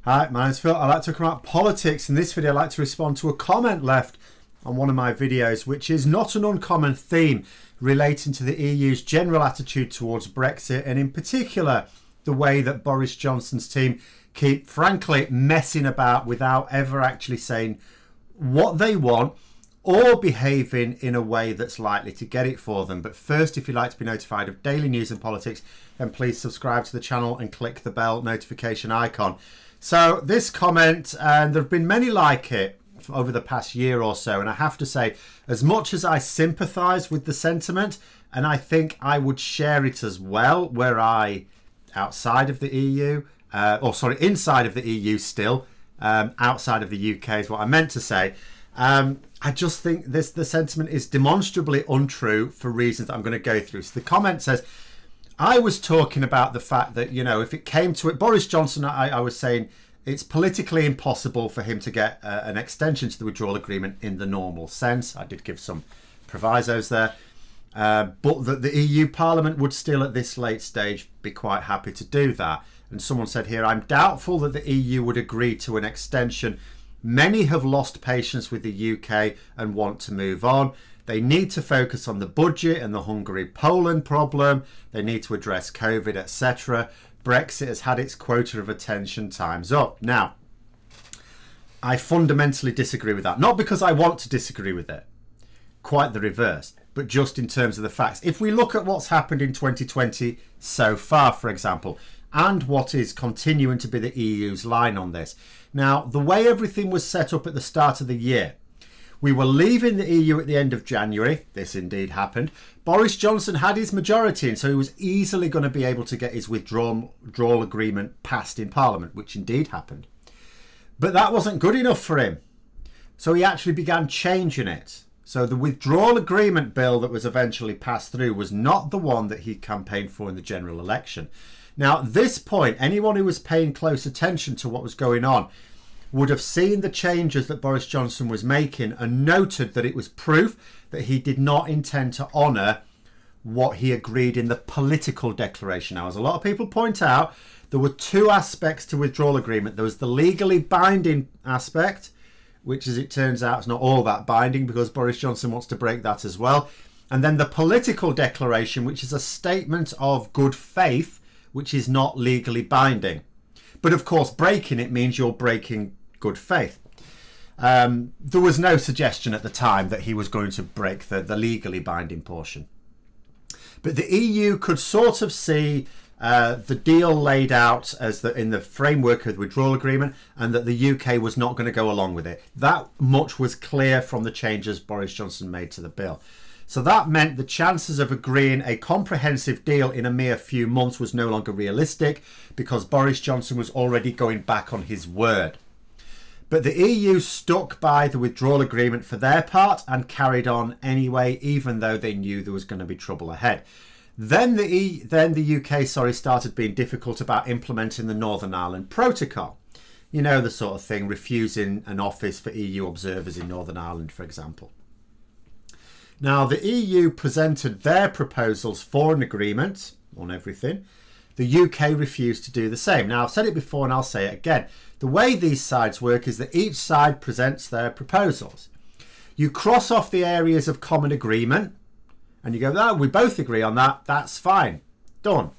Hi, my name's Phil. I like to talk about politics. In this video, I'd like to respond to a comment left on one of my videos, which is not an uncommon theme relating to the EU's general attitude towards Brexit, and in particular, the way that Boris Johnson's team keep, frankly, messing about without ever actually saying what they want or behaving in a way that's likely to get it for them. But first, if you'd like to be notified of daily news and politics, then please subscribe to the channel and click the bell notification icon. So this comment, and there have been many like it over the past year or so, and I have to say, as much as I sympathise with the sentiment, and I think I would share it as well, were I outside of the EU, inside of the EU still, outside of the UK is what I meant to say. I just think the sentiment is demonstrably untrue for reasons that I'm going to go through. So the comment says, I was talking about the fact that, you know, if it came to it, Boris Johnson, I was saying it's politically impossible for him to get an extension to the withdrawal agreement in the normal sense. I did give some provisos there, but that the EU Parliament would still at this late stage be quite happy to do that. And someone said here, I'm doubtful that the EU would agree to an extension. Many have lost patience with the UK and want to move on. They need to focus on the budget and the Hungary-Poland problem. They need to address COVID, etc. Brexit has had its quota of attention. Time's up. Now, I fundamentally disagree with that. Not because I want to disagree with it. Quite the reverse. But just in terms of the facts. If we look at what's happened in 2020 so far, for example, and what is continuing to be the EU's line on this. Now, the way everything was set up at the start of the year, we were leaving the EU at the end of January. This indeed happened. Boris Johnson had his majority, and so he was easily going to be able to get his withdrawal agreement passed in Parliament, which indeed happened. But that wasn't good enough for him. So he actually began changing it. So the withdrawal agreement bill that was eventually passed through was not the one that he campaigned for in the general election. Now, at this point, anyone who was paying close attention to what was going on would have seen the changes that Boris Johnson was making and noted that it was proof that he did not intend to honour what he agreed in the political declaration. Now, as a lot of people point out, there were two aspects to withdrawal agreement. There was the legally binding aspect, which, as it turns out, is not all that binding because Boris Johnson wants to break that as well. And then the political declaration, which is a statement of good faith, which is not legally binding. But of course, breaking it means you're breaking good faith. There was no suggestion at the time that he was going to break the legally binding portion. But the EU could sort of see the deal laid out as in the framework of the withdrawal agreement, and that the UK was not going to go along with it. That much was clear from the changes Boris Johnson made to the bill. So that meant the chances of agreeing a comprehensive deal in a mere few months was no longer realistic because Boris Johnson was already going back on his word. But the EU stuck by the withdrawal agreement for their part and carried on anyway, even though they knew there was going to be trouble ahead. Then the UK started being difficult about implementing the Northern Ireland Protocol. You know, the sort of thing, refusing an office for EU observers in Northern Ireland, for example. Now, the EU presented their proposals for an agreement on everything. The UK refused to do the same. Now, I've said it before and I'll say it again. The way these sides work is that each side presents their proposals. You cross off the areas of common agreement and you go, oh, we both agree on that. That's fine. Done.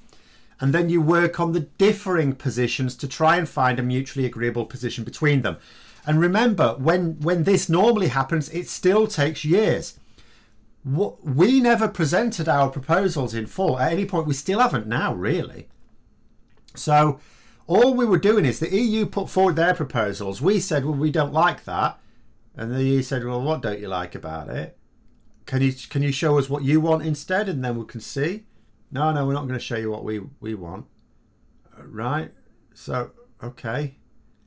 And then you work on the differing positions to try and find a mutually agreeable position between them. And remember, when this normally happens, it still takes years. We never presented our proposals in full at any point. We still haven't now, really. So all we were doing is the EU put forward their proposals. We said, well, we don't like that. And the EU said, well, what don't you like about it? Can you show us what you want instead? And then we can see. No, we're not going to show you what we want. Right. So, okay.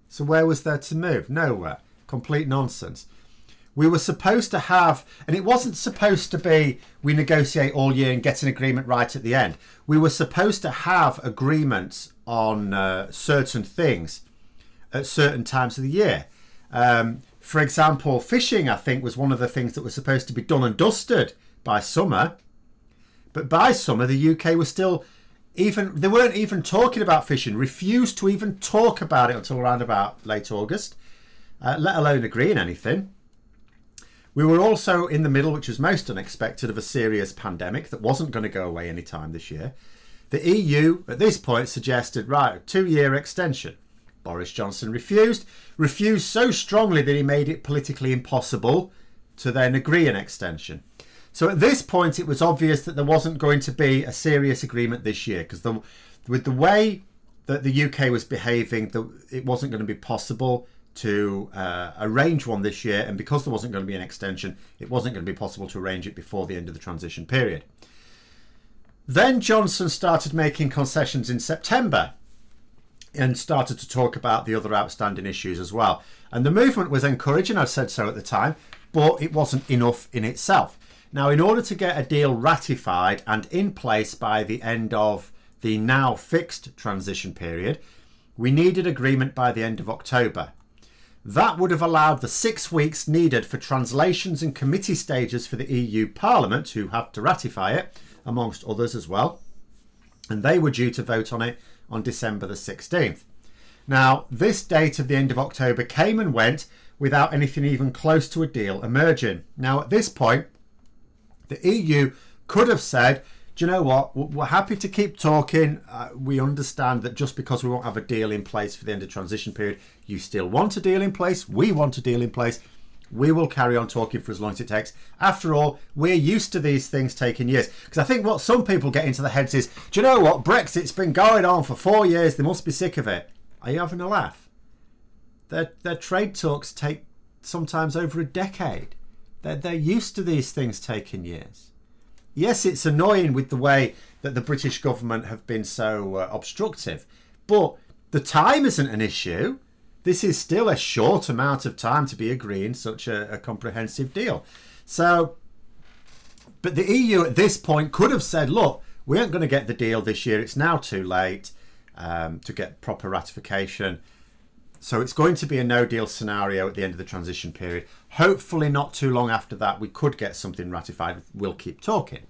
So where was there to move? Nowhere. Complete nonsense. We were supposed to have, and it wasn't supposed to be we negotiate all year and get an agreement right at the end. We were supposed to have agreements on certain things at certain times of the year. For example, fishing, I think, was one of the things that was supposed to be done and dusted by summer. But by summer, the UK was still they weren't even talking about fishing, refused to even talk about it until around about late August, let alone agreeing anything. We were also in the middle, which was most unexpected, of a serious pandemic that wasn't going to go away anytime this year. The EU at this point suggested, right, a 2-year extension. Boris Johnson refused so strongly that he made it politically impossible to then agree an extension. So at this point, it was obvious that there wasn't going to be a serious agreement this year, because with the way that the UK was behaving, it wasn't going to be possible to arrange one this year, and because there wasn't going to be an extension, it wasn't going to be possible to arrange it before the end of the transition period. Then Johnson started making concessions in September and started to talk about the other outstanding issues as well. And the movement was encouraging, I said so at the time, but it wasn't enough in itself. Now, in order to get a deal ratified and in place by the end of the now fixed transition period, we needed agreement by the end of October. That would have allowed the 6 weeks needed for translations and committee stages for the EU Parliament, who have to ratify it, amongst others as well. And they were due to vote on it on December the 16th. Now, this date of the end of October came and went without anything even close to a deal emerging. Now, at this point, the EU could have said, do you know what, we're happy to keep talking. We understand that just because we won't have a deal in place for the end of transition period, you still want a deal in place. We want a deal in place. We will carry on talking for as long as it takes. After all, we're used to these things taking years. Because I think what some people get into their heads is, do you know what, Brexit's been going on for 4 years. They must be sick of it. Are you having a laugh? Their trade talks take sometimes over a decade. They're used to these things taking years. Yes, it's annoying with the way that the British government have been so obstructive, but the time isn't an issue. This is still a short amount of time to be agreeing such a comprehensive deal. So, but the EU at this point could have said, look, we aren't going to get the deal this year. It's now too late to get proper ratification. So it's going to be a no-deal scenario at the end of the transition period. Hopefully not too long after that, we could get something ratified. We'll keep talking.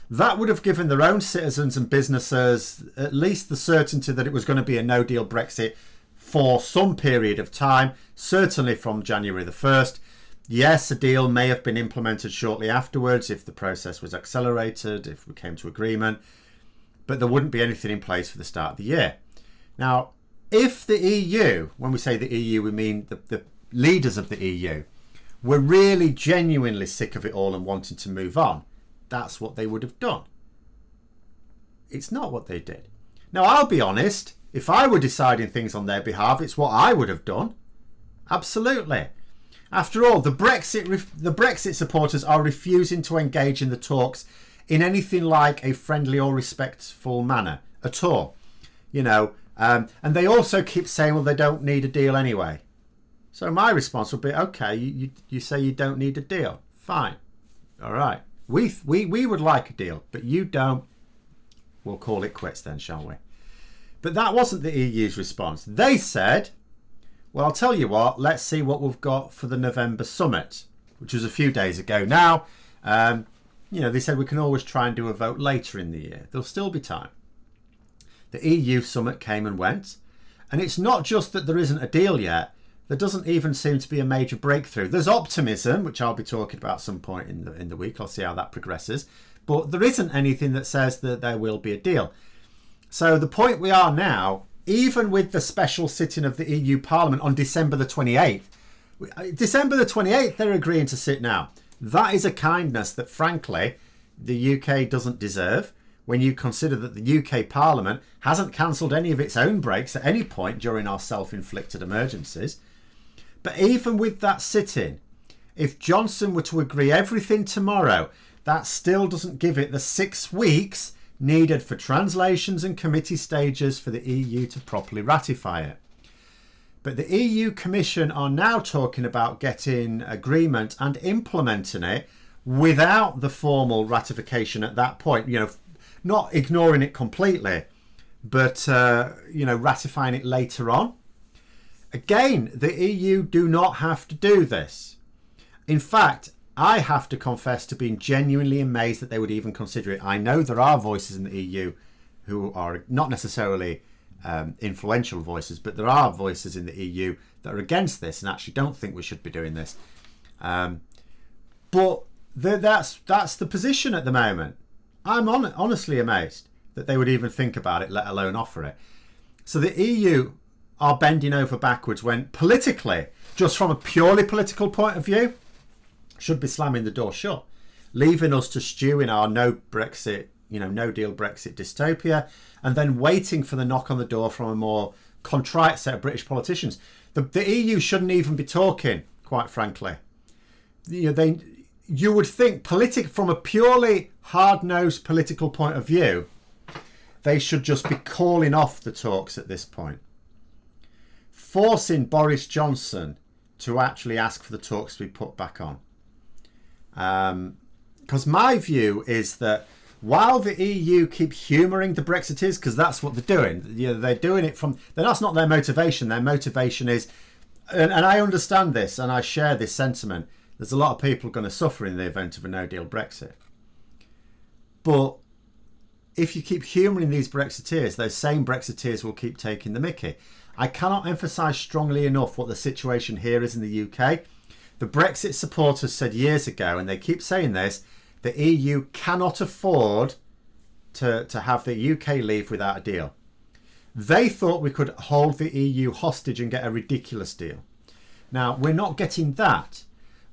That would have given their own citizens and businesses at least the certainty that it was going to be a no-deal Brexit for some period of time, certainly from January the 1st. Yes, a deal may have been implemented shortly afterwards if the process was accelerated, if we came to agreement, but there wouldn't be anything in place for the start of the year. Now, if the EU, when we say the EU, we mean the leaders of the EU, were really genuinely sick of it all and wanting to move on, that's what they would have done. It's not what they did. Now, I'll be honest, if I were deciding things on their behalf, it's what I would have done. Absolutely. After all, the Brexit supporters are refusing to engage in the talks in anything like a friendly or respectful manner at all. You know, and they also keep saying, well, they don't need a deal anyway. So my response would be, okay, you say you don't need a deal. Fine. All right. We would like a deal, but you don't. We'll call it quits then, shall we? But that wasn't the EU's response. They said, well, I'll tell you what, let's see what we've got for the November summit, which was a few days ago now. They said we can always try and do a vote later in the year. There'll still be time. The EU summit came and went. And it's not just that there isn't a deal yet. There doesn't even seem to be a major breakthrough. There's optimism, which I'll be talking about at some point in the week. I'll see how that progresses. But there isn't anything that says that there will be a deal. So the point we are now, even with the special sitting of the EU Parliament on December the 28th, they're agreeing to sit now. That is a kindness that, frankly, the UK doesn't deserve when you consider that the UK Parliament hasn't cancelled any of its own breaks at any point during our self-inflicted emergencies. But even with that sitting, if Johnson were to agree everything tomorrow, that still doesn't give it the 6 weeks needed for translations and committee stages for the EU to properly ratify it. But the EU Commission are now talking about getting agreement and implementing it without the formal ratification at that point. You know, not ignoring it completely, but ratifying it later on. Again, the EU do not have to do this. In fact, I have to confess to being genuinely amazed that they would even consider it. I know there are voices in the EU who are not necessarily influential voices, but there are voices in the EU that are against this and actually don't think we should be doing this. But that's the position at the moment. I'm honestly amazed that they would even think about it, let alone offer it. So the EU are bending over backwards when politically, just from a purely political point of view, should be slamming the door shut, leaving us to stew in our no Brexit, no deal Brexit dystopia, and then waiting for the knock on the door from a more contrite set of British politicians. The EU shouldn't even be talking, quite frankly. You would think, from a purely hard-nosed political point of view, they should just be calling off the talks at this point, forcing Boris Johnson to actually ask for the talks to be put back on. Because my view is that while the EU keep humouring the Brexiteers, because that's what they're doing, they're doing it that's not their motivation. Their motivation is, and I understand this and I share this sentiment, there's a lot of people going to suffer in the event of a no-deal Brexit. But if you keep humouring these Brexiteers, those same Brexiteers will keep taking the mickey. I cannot emphasise strongly enough what the situation here is in the UK. The Brexit supporters said years ago, and they keep saying this, the EU cannot afford to have the UK leave without a deal. They thought we could hold the EU hostage and get a ridiculous deal. Now, we're not getting that.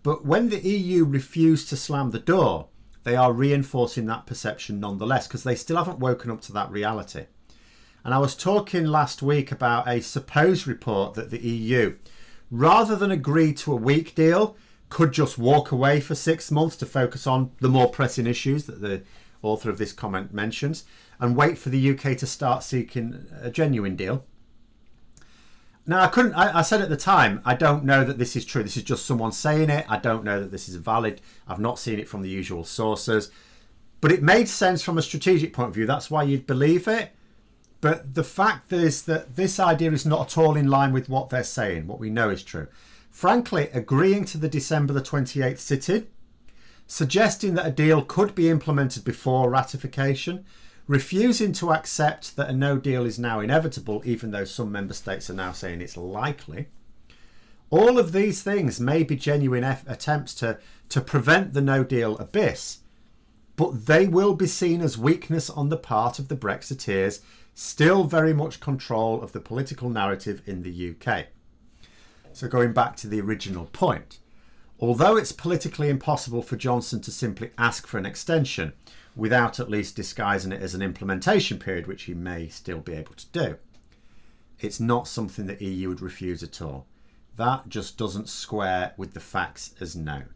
But when the EU refuse to slam the door, they are reinforcing that perception nonetheless, because they still haven't woken up to that reality. And I was talking last week about a supposed report that the EU, rather than agree to a weak deal, could just walk away for 6 months to focus on the more pressing issues that the author of this comment mentions, and wait for the UK to start seeking a genuine deal. Now, I said at the time, I don't know that this is true. This is just someone saying it. I don't know that this is valid. I've not seen it from the usual sources. But it made sense from a strategic point of view. That's why you'd believe it. But the fact is that this idea is not at all in line with what they're saying, what we know is true. Frankly, agreeing to the December the 28th sit-in, suggesting that a deal could be implemented before ratification, refusing to accept that a no deal is now inevitable, even though some member states are now saying it's likely. All of these things may be genuine attempts to prevent the no deal abyss, but they will be seen as weakness on the part of the Brexiteers, still very much control of the political narrative in the UK. So going back to the original point, although it's politically impossible for Johnson to simply ask for an extension without at least disguising it as an implementation period, which he may still be able to do, it's not something the EU would refuse at all. That just doesn't square with the facts as known.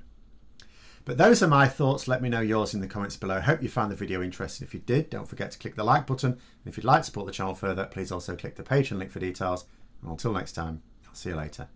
But those are my thoughts. Let me know yours in the comments below. I hope you found the video interesting. If you did, don't forget to click the like button. And if you'd like to support the channel further, please also click the Patreon link for details. And until next time, I'll see you later.